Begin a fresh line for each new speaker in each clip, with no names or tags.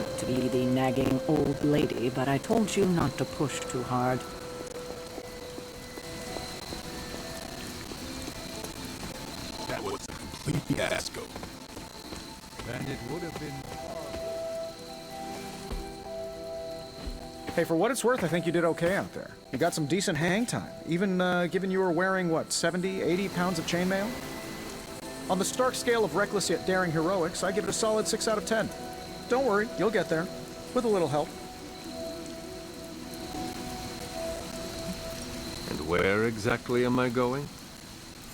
not to be the nagging old lady, but I told you not to push too hard.
That was a complete fiasco.
And it would have been...
Hey, for what it's worth, I think you did okay out there. You got some decent hang time, even given you were wearing, what, 70, 80 pounds of chainmail? On the Stark scale of reckless yet daring heroics, I give it a solid 6 out of 10. Don't worry, you'll get there. With a little help.
And where exactly am I going?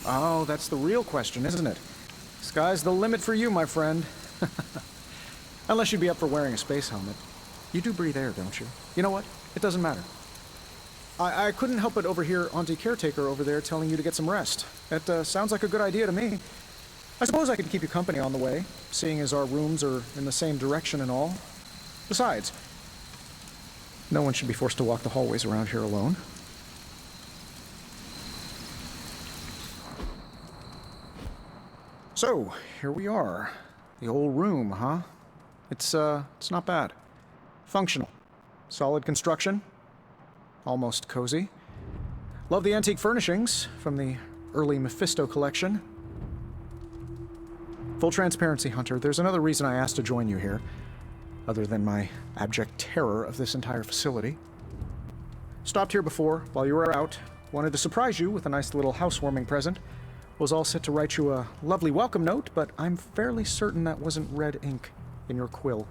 Oh, that's the real question, isn't it? Sky's the limit for you, my friend. Unless you'd be up for wearing a space helmet. You do breathe air, don't you? You know what? It doesn't matter. I couldn't help but overhear Auntie Caretaker over there telling you to get some rest. That sounds like a good idea to me. I suppose I could keep you company on the way, seeing as our rooms are in the same direction and all. Besides, no one should be forced to walk the hallways around here alone. So, here we are. The old room, huh? It's not bad. Functional. Solid construction. Almost cozy. Love the antique furnishings from the early Mephisto collection. Full transparency, Hunter, there's another reason I asked to join you here, other than my abject terror of this entire facility. Stopped here before, while you were out. Wanted to surprise you with a nice little housewarming present. Was all set to write you a lovely welcome note, but I'm fairly certain that wasn't red ink in your quill.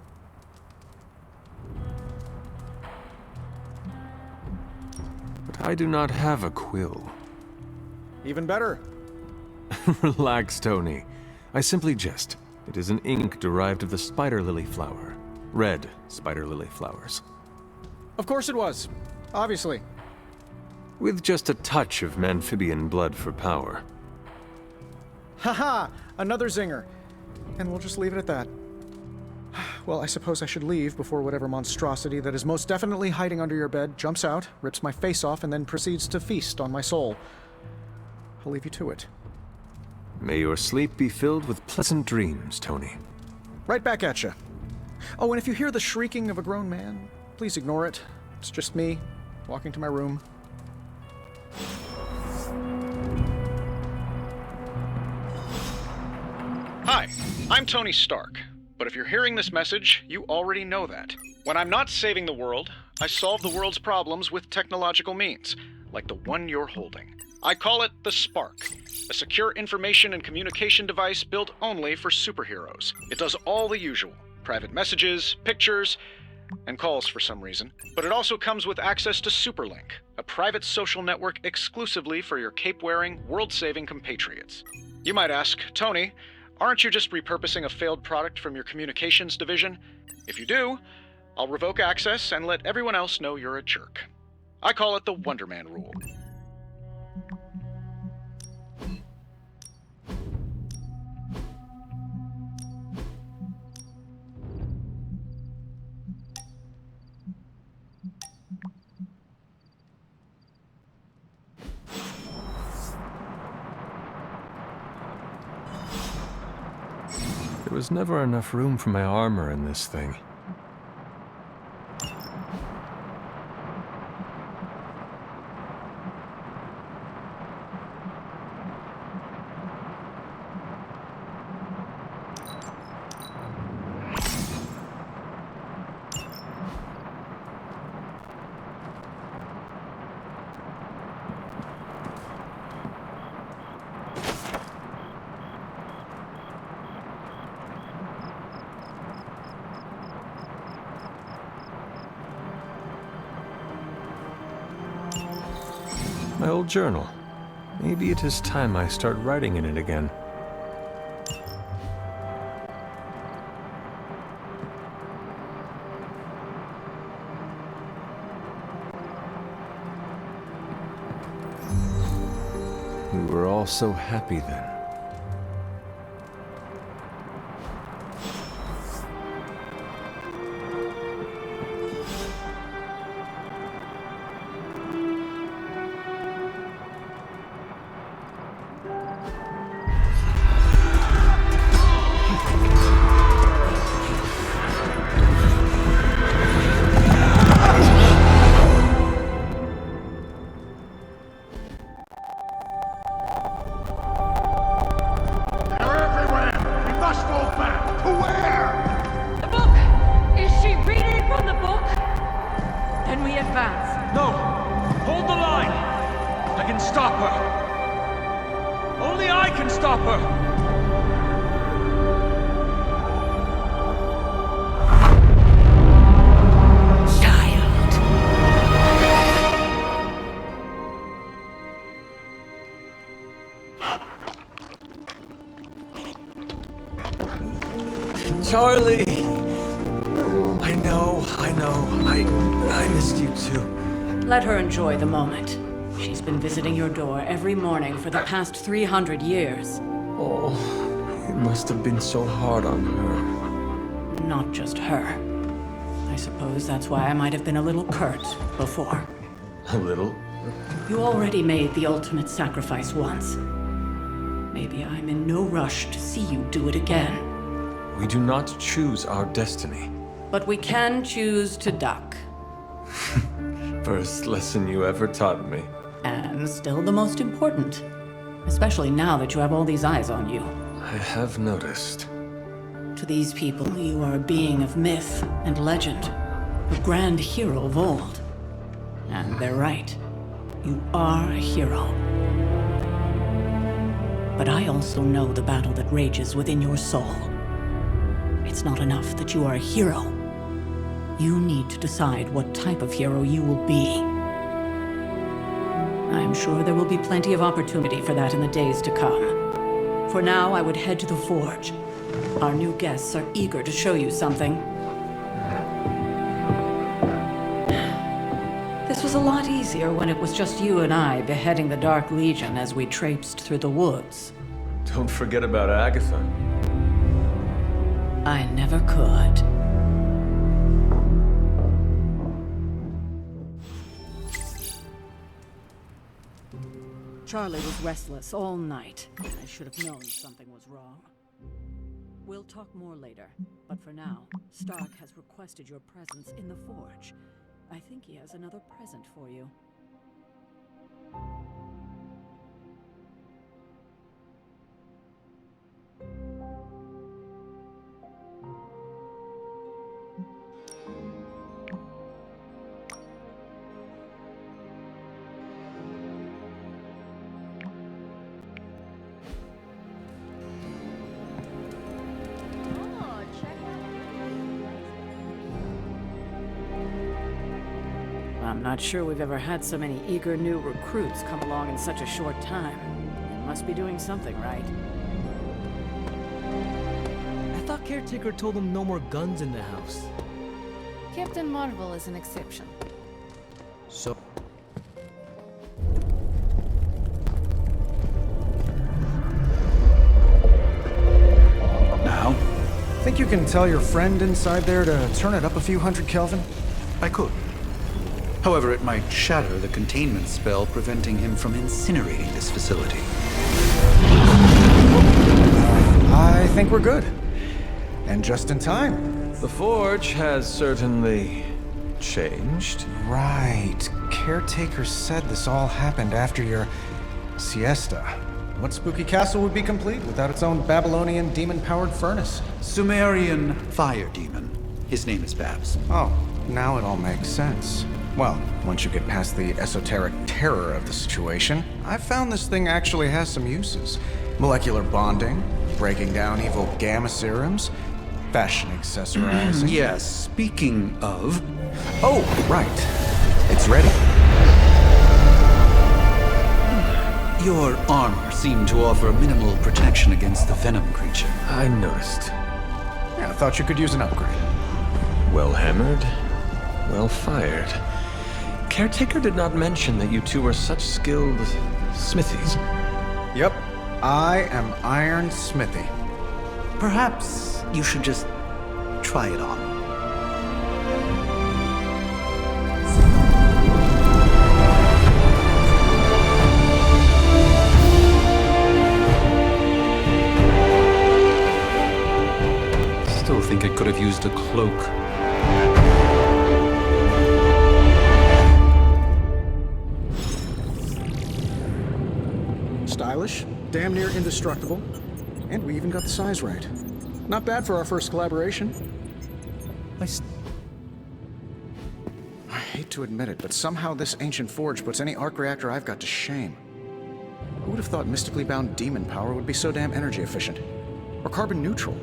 But I do not have a quill.
Even better.
Relax, Tony. I simply jest. It is an ink derived of the spider lily flower. Red spider lily flowers.
Of course it was. Obviously.
With just a touch of amphibian blood for power.
Haha! Another zinger. And we'll just leave it at that. Well, I suppose I should leave before whatever monstrosity that is most definitely hiding under your bed jumps out, rips my face off, and then proceeds to feast on my soul. I'll leave you to it.
May your sleep be filled with pleasant dreams, Tony.
Right back at you. Oh, and if you hear the shrieking of a grown man, please ignore it. It's just me, walking to my room. Hi, I'm Tony Stark. But if you're hearing this message, you already know that. When I'm not saving the world, I solve the world's problems with technological means, like the one you're holding. I call it the Spark, a secure information and communication device built only for superheroes. It does all the usual, private messages, pictures, and calls for some reason. But it also comes with access to Superlink, a private social network exclusively for your cape-wearing, world-saving compatriots. You might ask, Tony, aren't you just repurposing a failed product from your communications division? If you do, I'll revoke access and let everyone else know you're a jerk. I call it the Wonder Man rule.
There was never enough room for my armor in this thing. My old journal. Maybe it is time I start writing in it again. We were all so happy then.
advance.
No! Hold the line! I can stop her! Only I can stop her!
Charlie! I know. I missed you too.
Let her enjoy the moment. She's been visiting your door every morning for the past 300 years.
Oh, it must have been so hard on her.
Not just her. I suppose that's why I might have been a little curt before.
A little?
You already made the ultimate sacrifice once. Maybe I'm in no rush to see you do it again.
We do not choose our destiny.
But we can choose to duck.
First lesson you ever taught me.
And still the most important. Especially now that you have all these eyes on you.
I have noticed.
To these people, you are a being of myth and legend. A grand hero of old. And they're right. You are a hero. But I also know the battle that rages within your soul. It's not enough that you are a hero. You need to decide what type of hero you will be. I'm sure there will be plenty of opportunity for that in the days to come. For now, I would head to the forge. Our new guests are eager to show you something. This was a lot easier when it was just you and I beheading the Dark Legion as we traipsed through the woods.
Don't forget about Agatha.
I never could. Charlie was restless all night. I should have known something was wrong. We'll talk more later, but for now, Stark has requested your presence in the forge. I think he has another present for you. I'm not sure we've ever had so many eager new recruits come along in such a short time. It must be doing something right.
I thought Caretaker told them no more guns in the house.
Captain Marvel is an exception.
So...
Now?
Think you can tell your friend inside there to turn it up a few hundred Kelvin?
I could. However, it might shatter the containment spell preventing him from incinerating this facility.
I think we're good. And just in time.
The forge has certainly changed.
Right. Caretaker said this all happened after your siesta. What spooky castle would be complete without its own Babylonian demon-powered furnace?
Sumerian fire demon. His name is Babs.
Oh, now it all makes sense. Well, once you get past the esoteric terror of the situation, I've found this thing actually has some uses. Molecular bonding, breaking down evil gamma serums, fashion accessorizing.
Yes, speaking of...
Oh, right. It's ready.
Your armor seemed to offer minimal protection against the venom creature.
I noticed.
Yeah, I thought you could use an upgrade.
Well hammered, well fired. Caretaker did not mention that you two were such skilled smithies.
Yep, I am Iron Smithy.
Perhaps you should just try it on. Still think it could have used a cloak.
Stylish, damn near indestructible, and we even got the size right. Not bad for our first collaboration. hate to admit it, but somehow this ancient forge puts any arc reactor I've got to shame. Who would have thought mystically bound demon power would be so damn energy efficient? Or carbon neutral?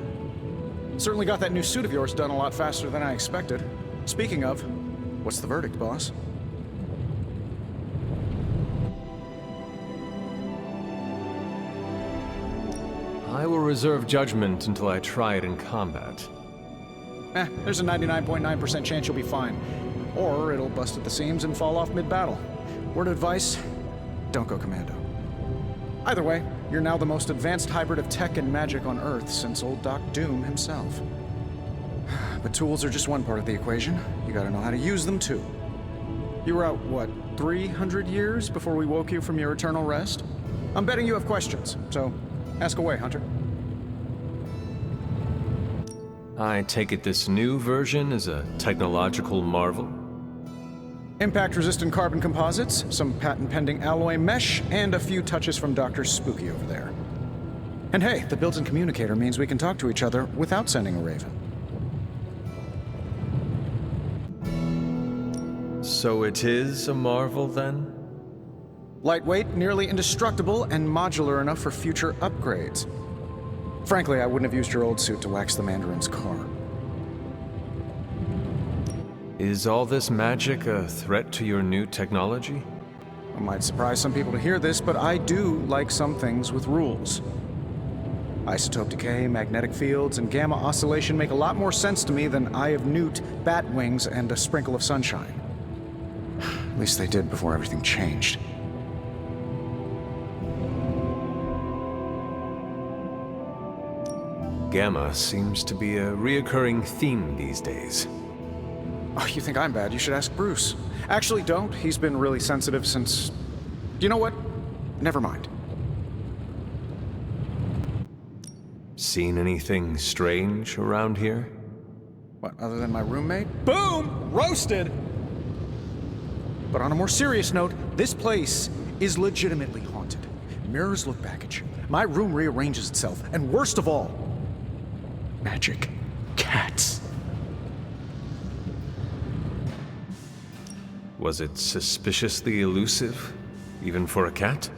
Certainly got that new suit of yours done a lot faster than I expected. Speaking of, what's the verdict, boss?
I will reserve judgment until I try it in combat.
There's a 99.9% chance you'll be fine. Or it'll bust at the seams and fall off mid-battle. Word of advice, don't go commando. Either way, you're now the most advanced hybrid of tech and magic on Earth since old Doc Doom himself. But tools are just one part of the equation. You gotta know how to use them too. You were out, what, 300 years before we woke you from your eternal rest? I'm betting you have questions, so ask away, Hunter.
I take it this new version is a technological marvel?
Impact-resistant carbon composites, some patent-pending alloy mesh, and a few touches from Dr. Spooky over there. And hey, the built-in communicator means we can talk to each other without sending a raven.
So it is a marvel, then?
Lightweight, nearly indestructible, and modular enough for future upgrades. Frankly, I wouldn't have used your old suit to wax the Mandarin's car.
Is all this magic a threat to your new technology?
It might surprise some people to hear this, but I do like some things with rules. Isotope decay, magnetic fields, and gamma oscillation make a lot more sense to me than Eye of Newt, bat wings, and a sprinkle of sunshine. At least they did before everything changed.
Gamma seems to be a reoccurring theme these days.
Oh, you think I'm bad? You should ask Bruce. Actually, don't. He's been really sensitive since... You know what? Never mind.
Seen anything strange around here?
What, other than my roommate? Boom! Roasted! But on a more serious note, this place is legitimately haunted. Mirrors look back at you. My room rearranges itself. And worst of all, magic cats.
Was it suspiciously elusive, even for a cat?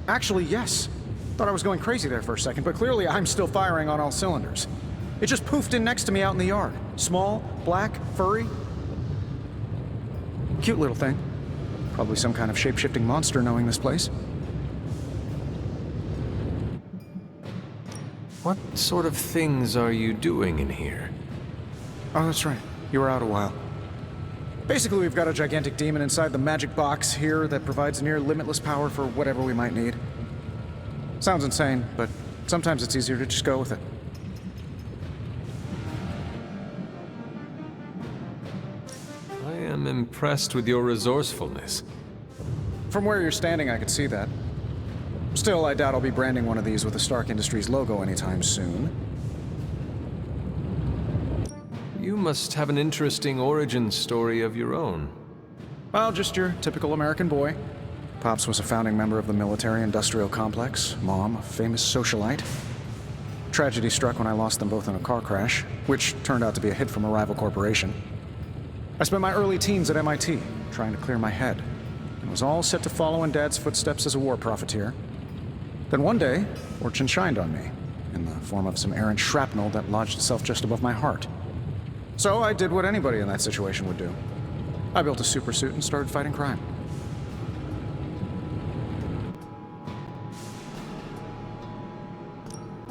Actually, yes. Thought I was going crazy there for a second, but clearly I'm still firing on all cylinders. It just poofed in next to me out in the yard. Small, black, furry. Cute little thing. Probably some kind of shape-shifting monster knowing this place.
What sort of things are you doing in here?
Oh, that's right. You were out a while. Basically, we've got a gigantic demon inside the magic box here that provides near limitless power for whatever we might need. Sounds insane, but sometimes it's easier to just go with it.
I am impressed with your resourcefulness.
From where you're standing, I could see that. Still, I doubt I'll be branding one of these with the Stark Industries logo anytime soon.
You must have an interesting origin story of your own.
Well, just your typical American boy. Pops was a founding member of the military-industrial complex. Mom, a famous socialite. Tragedy struck when I lost them both in a car crash, which turned out to be a hit from a rival corporation. I spent my early teens at MIT, trying to clear my head, and was all set to follow in Dad's footsteps as a war profiteer. Then one day, fortune shined on me, in the form of some errant shrapnel that lodged itself just above my heart. So I did what anybody in that situation would do. I built a supersuit and started fighting crime.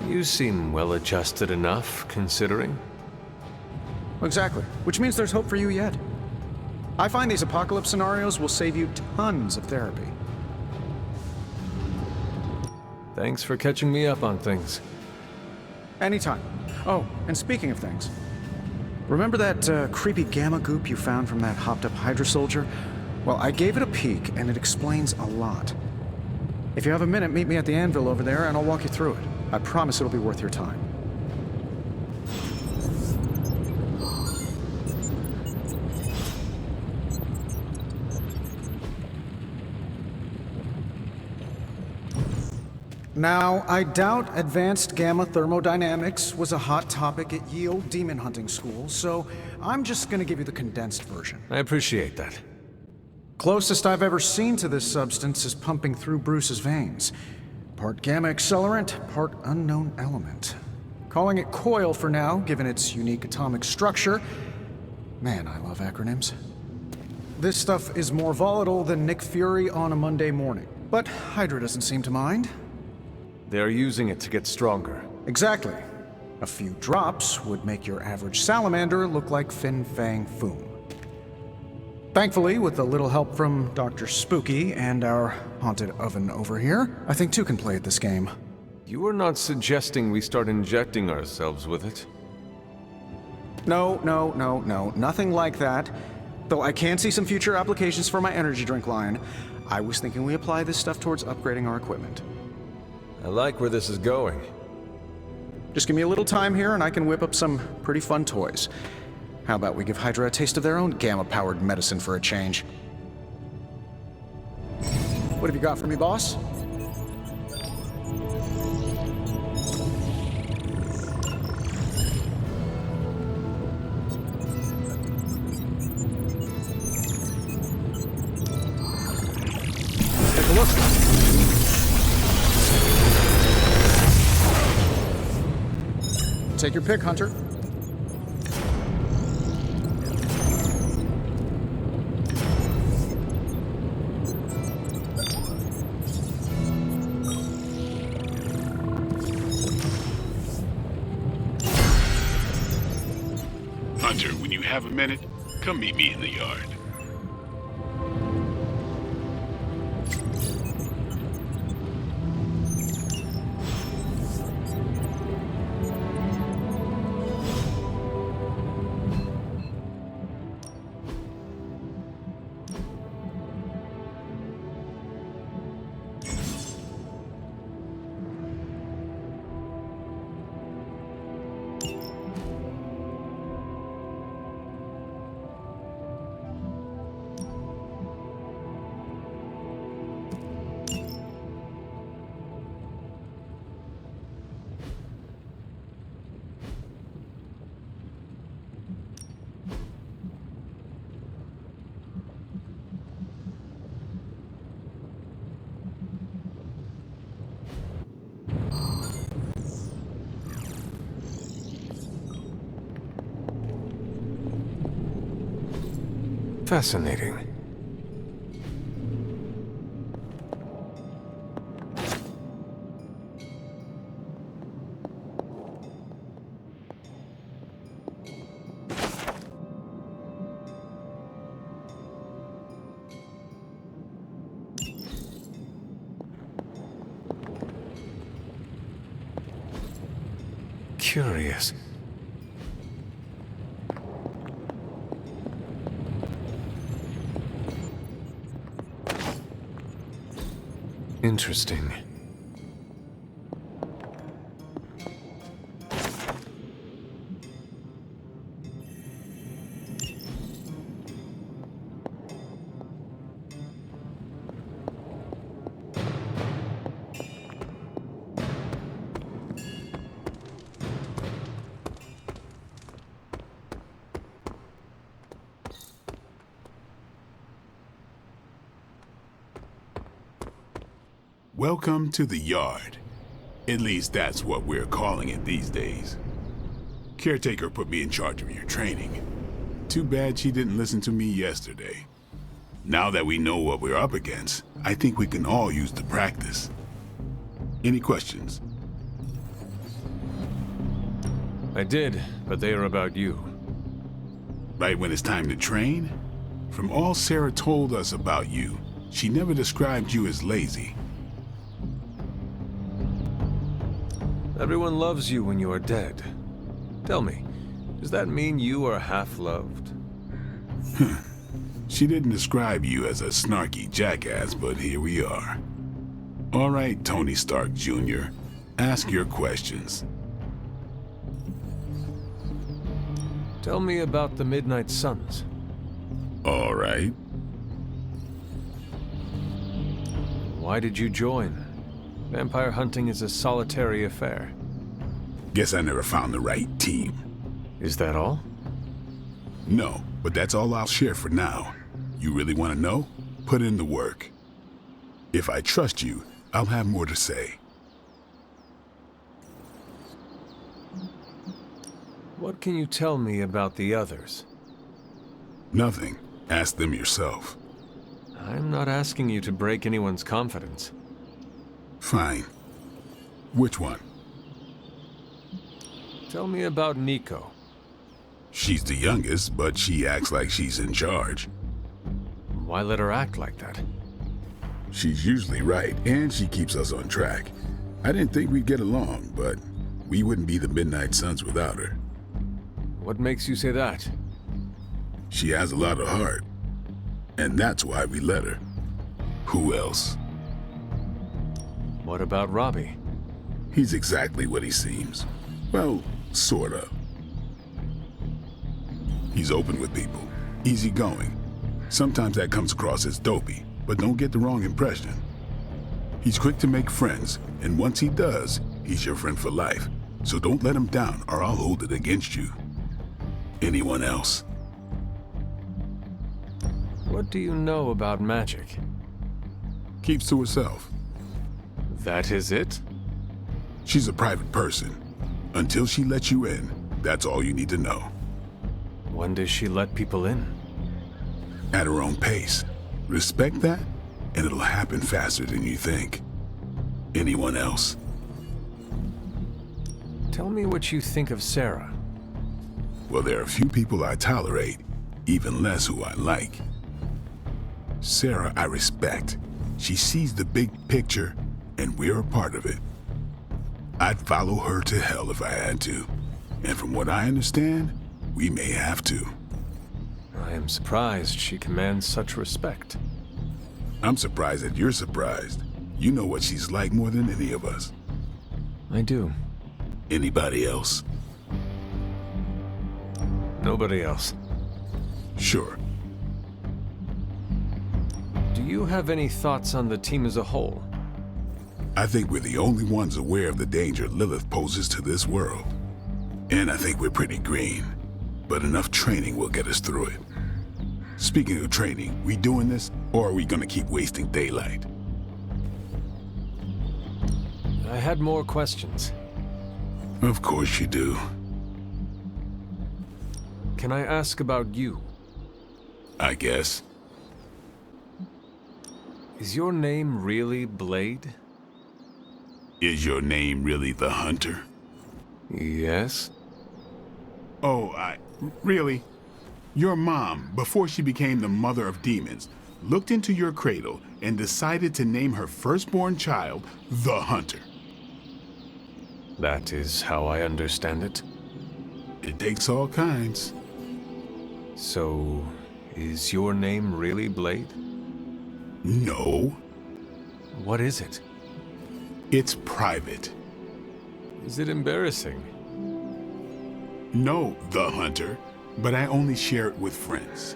You seem well-adjusted enough, considering.
Exactly, which means there's hope for you yet. I find these apocalypse scenarios will save you tons of therapy.
Thanks for catching me up on things.
Anytime. Oh, and speaking of things, remember that creepy gamma goop you found from that hopped-up Hydra soldier? Well, I gave it a peek, and it explains a lot. If you have a minute, meet me at the anvil over there, and I'll walk you through it. I promise it'll be worth your time.
Now, I doubt advanced gamma thermodynamics was a hot topic at Yield Demon Hunting School, so I'm just gonna give you the condensed version.
I appreciate that.
Closest I've ever seen to this substance is pumping through Bruce's veins. Part gamma accelerant, part unknown element. Calling it coil for now, given its unique atomic structure. Man, I love acronyms. This stuff is more volatile than Nick Fury on a Monday morning. But Hydra doesn't seem to mind.
They're using it to get stronger.
Exactly. A few drops would make your average salamander look like Fin Fang Foom. Thankfully, with a little help from Dr. Spooky and our haunted oven over here, I think two can play at this game.
You are not suggesting we start injecting ourselves with it?
No, nothing like that. Though I can see some future applications for my energy drink line. I was thinking we apply this stuff towards upgrading our equipment.
I like where this is going.
Just give me a little time here and I can whip up some pretty fun toys. How about we give Hydra a taste of their own gamma-powered medicine for a change? What have you got for me, boss? Take a look. Take your pick, Hunter.
Hunter, when you have a minute, come meet me in the yard.
Fascinating. Curious. Interesting.
Welcome to the yard. At least that's what we're calling it these days. Caretaker put me in charge of your training. Too bad she didn't listen to me yesterday. Now that we know what we're up against, I think we can all use the practice. Any questions?
I did, but they are about you.
Right when it's time to train? From all Sarah told us about you, she never described you as lazy.
Everyone loves you when you are dead. Tell me, does that mean you are half-loved?
She didn't describe you as a snarky jackass, but here we are. All right, Tony Stark Jr., ask your questions.
Tell me about the Midnight Suns.
All right.
Why did you join? Vampire hunting is a solitary affair.
Guess I never found the right team.
Is that all?
No, but that's all I'll share for now. You really want to know? Put in the work. If I trust you, I'll have more to say.
What can you tell me about the others?
Nothing. Ask them yourself.
I'm not asking you to break anyone's confidence.
Fine. Which one?
Tell me about Nico.
She's the youngest, but she acts like she's in charge.
Why let her act like that?
She's usually right, and she keeps us on track. I didn't think we'd get along, but we wouldn't be the Midnight Suns without her.
What makes you say that?
She has a lot of heart, and that's why we let her. Who else?
What about Robbie?
He's exactly what he seems. Well, sort of. He's open with people, easygoing. Sometimes that comes across as dopey, but don't get the wrong impression. He's quick to make friends, and once he does, he's your friend for life. So don't let him down or I'll hold it against you. Anyone else?
What do you know about magic?
Keeps to herself.
That is it?
She's a private person. Until she lets you in, that's all you need to know.
When does she let people in?
At her own pace. Respect that, and it'll happen faster than you think. Anyone else?
Tell me what you think of Sarah.
Well, there are a few people I tolerate, even less who I like. Sarah, I respect. She sees the big picture, and we're a part of it. I'd follow her to hell if I had to. And from what I understand, we may have to.
I am surprised she commands such respect.
I'm surprised that you're surprised. You know what she's like more than any of us.
I do.
Anybody else?
Nobody else.
Sure.
Do you have any thoughts on the team as a whole?
I think we're the only ones aware of the danger Lilith poses to this world. And I think we're pretty green. But enough training will get us through it. Speaking of training, we doing this, or are we gonna keep wasting daylight?
I had more questions.
Of course you do.
Can I ask about you?
I guess.
Is your name really Blade?
Is your name really the Hunter?
Yes.
Oh, really? Your mom, before she became the mother of demons, looked into your cradle and decided to name her firstborn child the Hunter.
That is how I understand it.
It takes all kinds.
So, is your name really Blade?
No.
What is it?
It's private.
Is it embarrassing?
No, the Hunter, but I only share it with friends.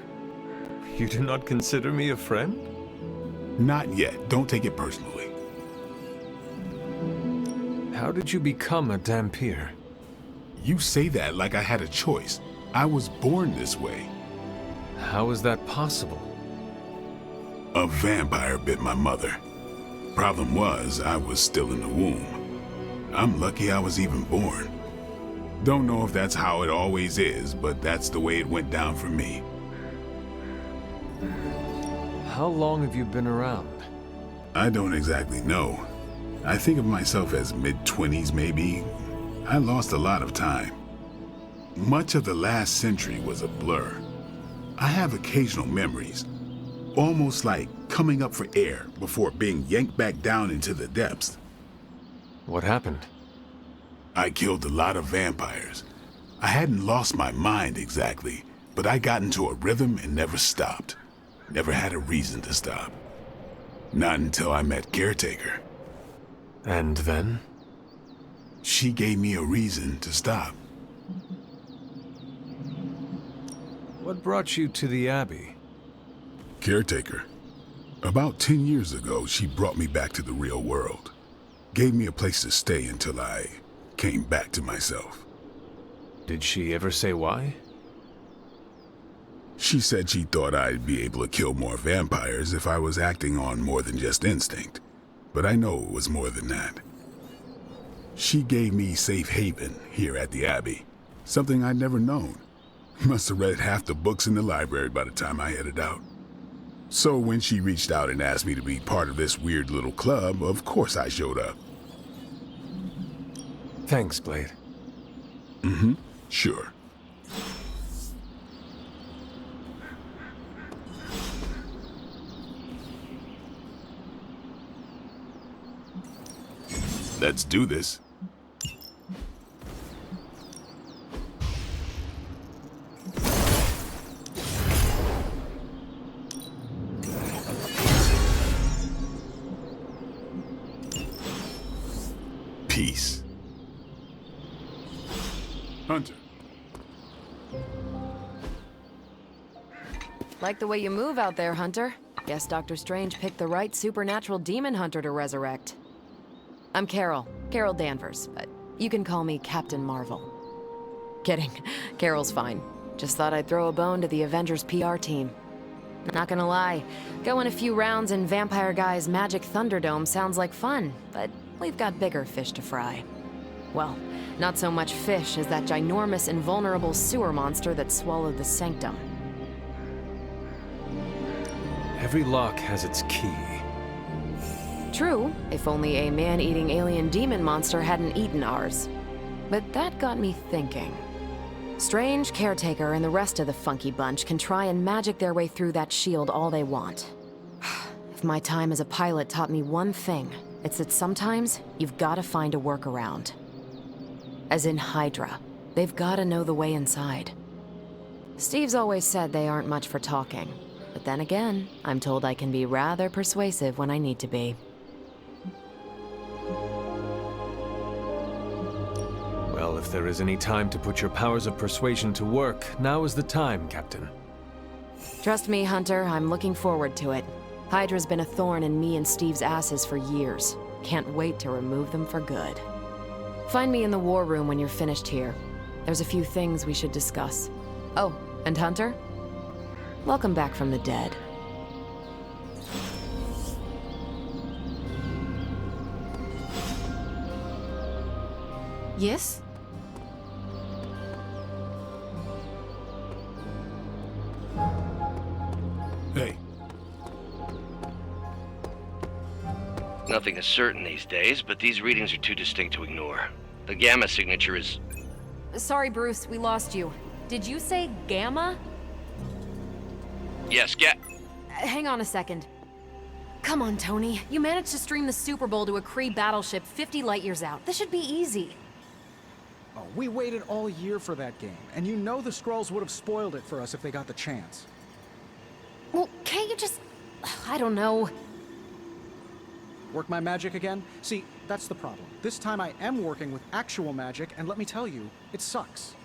You do not consider me a friend?
Not yet. Don't take it personally.
How did you become a Dhampir?
You say that like I had a choice. I was born this way.
How is that possible?
A vampire bit my mother. Problem was, I was still in the womb. I'm lucky I was even born. Don't know if that's how it always is, but that's the way it went down for me.
How long have you been around?
I don't exactly know. I think of myself as mid-20s, maybe. I lost a lot of time. Much of the last century was a blur. I have occasional memories, almost like coming up for air before being yanked back down into the depths.
What happened?
I killed a lot of vampires. I hadn't lost my mind exactly, but I got into a rhythm and never stopped. Never had a reason to stop. Not until I met Caretaker.
And then?
She gave me a reason to stop.
What brought you to the Abbey?
Caretaker. About 10 years ago, she brought me back to the real world. Gave me a place to stay until I came back to myself.
Did she ever say why?
She said she thought I'd be able to kill more vampires if I was acting on more than just instinct. But I know it was more than that. She gave me safe haven here at the Abbey, something I'd never known. Must have read half the books in the library by the time I headed out. So when she reached out and asked me to be part of this weird little club, of course I showed up.
Thanks, Blade.
Sure. Let's do this. Peace. Hunter.
Like the way you move out there, Hunter. Guess Dr. Strange picked the right supernatural demon hunter to resurrect. I'm Carol Danvers, but you can call me Captain Marvel. Kidding, Carol's fine. Just thought I'd throw a bone to the Avengers PR team. Not gonna lie, going a few rounds in Vampire Guy's Magic Thunderdome sounds like fun, but we've got bigger fish to fry. Well, not so much fish as that ginormous invulnerable sewer monster that swallowed the Sanctum.
Every lock has its key.
True, if only a man-eating alien demon monster hadn't eaten ours. But that got me thinking. Strange, Caretaker, and the rest of the funky bunch can try and magic their way through that shield all they want. If my time as a pilot taught me one thing, it's that sometimes you've gotta find a workaround. As in Hydra, they've gotta know the way inside. Steve's always said they aren't much for talking. But then again, I'm told I can be rather persuasive when I need to be.
Well, if there is any time to put your powers of persuasion to work, now is the time, Captain.
Trust me, Hunter, I'm looking forward to it. Hydra's been a thorn in me and Steve's asses for years. Can't wait to remove them for good. Find me in the war room when you're finished here. There's a few things we should discuss. Oh, and Hunter? Welcome back from the dead.
Yes?
Hey.
Nothing is certain these days, but these readings are too distinct to ignore. The gamma signature is...
Sorry, Bruce, we lost you. Did you say Gamma?
Yes,
Hang on a second. Come on, Tony. You managed to stream the Super Bowl to a Kree battleship 50 light-years out. This should be easy.
Oh, we waited all year for that game, and you know the Skrulls would have spoiled it for us if they got the chance.
Well, can't you just... I don't know.
Work my magic again? See, that's the problem. This time I am working with actual magic, and let me tell you, it sucks.